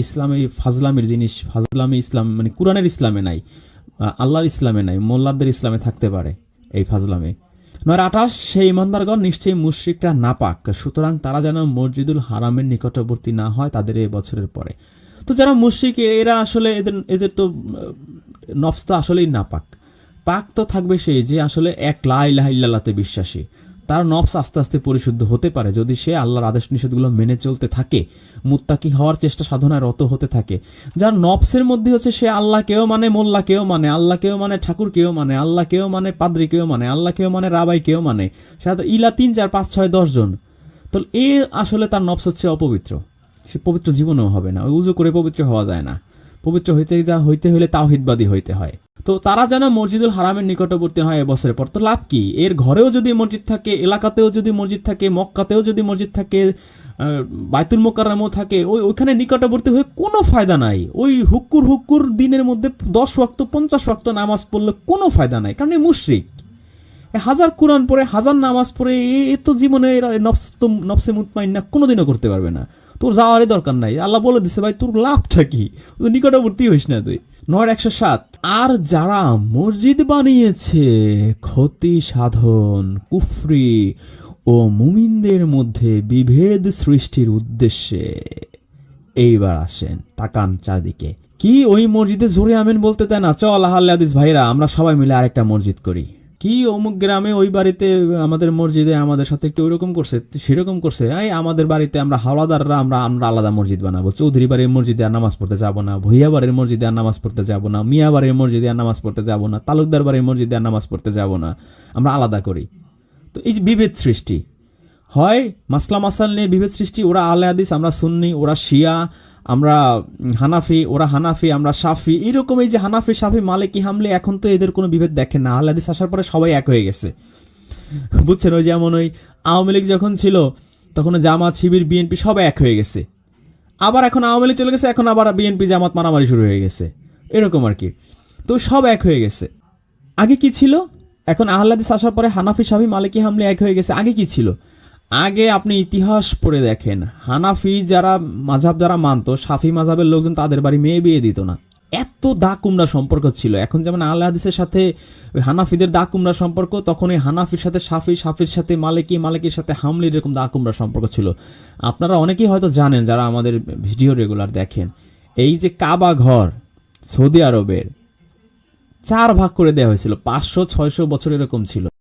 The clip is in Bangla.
ইসলামে ফাজলামের জিনিস, ফাজলামে ইসলাম মানে কোরআনের ইসলামে নাই, আল্লাহর ইসলামে নাই, মোল্লাদের ইসলামে থাকতে পারে এই ফাজলামে। 9:28 সেই ইমানদারগণ নিশ্চয়ই মুশরিকরা নাপাক, সুতরাং তারা যেন মসজিদুল হারামের নিকটবর্তী না হয় তাদের এই বছরের পরে। তো যারা মুশরিক এরা আসলে এদের তো নফস তো আসলেই নাপাক। পাক তো থাকবে সেই যে আসলে এক লা ইলাহা ইল্লাল্লাহতে বিশ্বাসী, তার নফস আস্তে আস্তে পরিশুদ্ধ হতে পারে যদি সে আল্লাহর আদেশ নিষেধগুলো মেনে চলতে থাকে, মুত্তাকি হওয়ার চেষ্টা সাধনায় রত হতে থাকে। যার নফসের মধ্যে হচ্ছে সে আল্লাহকেও মানে, মোল্লাকেও মানে, আল্লাহকেও মানে, ঠাকুরকেও মানে, আল্লাহকেও মানে, পাদ্রীকেও মানে, আল্লাহকেও মানে, রাবাইকেও মানে, সাথে ইলা 3 4 5 6 10 জন। তো এ আসলে তার নফস হচ্ছে অপবিত্র, সে পবিত্র জীবনেও হবে না। ওই উজু করে পবিত্র হওয়া যায় না, পবিত্র হইতে হলে তাওহীদবাদী হইতে হয়। তো তারা যেন মসজিদুল হারামের নিকটবর্তী হয় এবছরের পর। তো লাভ কি? এর ঘরেও যদি মসজিদ থাকে, এলাকাতেও যদি মসজিদ থাকে, মক্কাতেও যদি মসজিদ থাকে, বাইতুল মোকাররমেও থাকে, ওইখানে নিকটবর্তী হয়ে কোনো ফায়দা নাই। ওই হুক্কুর দিনের মধ্যে 10 ওয়াক্ত 50 ওয়াক্ত নামাজ পড়লে কোনো ফায়দা নাই, কারণ এই মুশরিক। 1000 কোরআন পড়ে, 1000 নামাজ পড়ে এ তো জীবনে নফসে মুতমাইন্না কোনোদিনও করতে পারবে না। তোর যাওয়ারই দরকার নাই, আল্লাহ বলে দিছে ভাই তোর লাভটা কি, নিকটবর্তী হইস না তুই। 9:107 আর যারা মসজিদ বানিয়েছে ক্ষতি সাধন, কুফরি ও মুমিনদের মধ্যে বিভেদ সৃষ্টির উদ্দেশ্যে। এইবার আসেন, তাকান চারদিকে। কি ওই মসজিদে জোরে আমিন বলতে দেয় না? চল আহলে হাদিস ভাইরা আমরা সবাই মিলে আরেকটা মসজিদ করি। কি অমুক গ্রামে ওই বাড়িতে আমাদের মসজিদে আমাদের সাথে একটু ওইরকম করছে, সেরকম করছে, এই আমাদের বাড়িতে আমরা হাওলাদাররা আমরা আলাদা মসজিদ বানাবো। চৌধুরী বাড়ির মসজিদে আর নামাজ পড়তে যাবো না, ভুইয়া বাড়ির মসজিদে আর নামাজ পড়তে যাবো না, মিয়া বাড়ির মসজিদে আর নামাজ পড়তে যাবো না, তালুকদার বাড়ির মসজিদে আর নামাজ পড়তে যাবো না, আমরা আলাদা করি। তো এই যে বিভেদ সৃষ্টি হয়, মাসলা মাসাল নিয়ে বিভেদ সৃষ্টি। ওরা আহলে হাদিস, আমরা সুন্নি, ওরা শিয়া, আমরা হানাফি, ওরা হানাফি, আমরা শাফি, এরকম। এই যে হানাফি, শাফি, মালিকি, হামলি, এখন তো এদের কোনো বিভেদ দেখেন না। আহলে হাদিস আসার পরে সবাই এক হয়ে গেছে, বুঝছেন? ওই যেমন ওই আওয়ামী লীগ যখন ছিল তখন জামাত, শিবির, বিএনপি সব এক হয়ে গেছে। আবার এখন আওয়ামী লীগ চলে গেছে, এখন আবার বিএনপি জামাত মারামারি শুরু হয়ে গেছে, এরকম আর কি। তো সব এক হয়ে গেছে। আগে কি ছিল? এখন আহলে হাদিস আসার পরে হানাফি, শাফি, মালিকি, হামলি এক হয়ে গেছে। আগে কি ছিল? আগে আপনি ইতিহাস পড়ে দেখেন, হানাফি যারা মাযহাব যারা মানতো, শাফি মাযহাবের লোকজন তাদের বাড়ি মেয়ে বিয়ে দিত না, এত দা কুমড়া সম্পর্ক ছিল। এখন যেমন আহলে হাদিসের সাথে হানাফিদের দা কুমড়া সম্পর্ক, তখন এই হানাফির সাথে শাফি, শাফির সাথে মালিকি, মালিকির সাথে হামলির এরকম দা কুমড়া সম্পর্ক ছিল। আপনারা অনেকেই হয়তো জানেন যারা আমাদের ভিডিও রেগুলার দেখেন, এই যে কাবা ঘর সৌদি আরবের 4 ভাগ করে দেওয়া হয়েছিল, 500-600 বছর এরকম ছিল।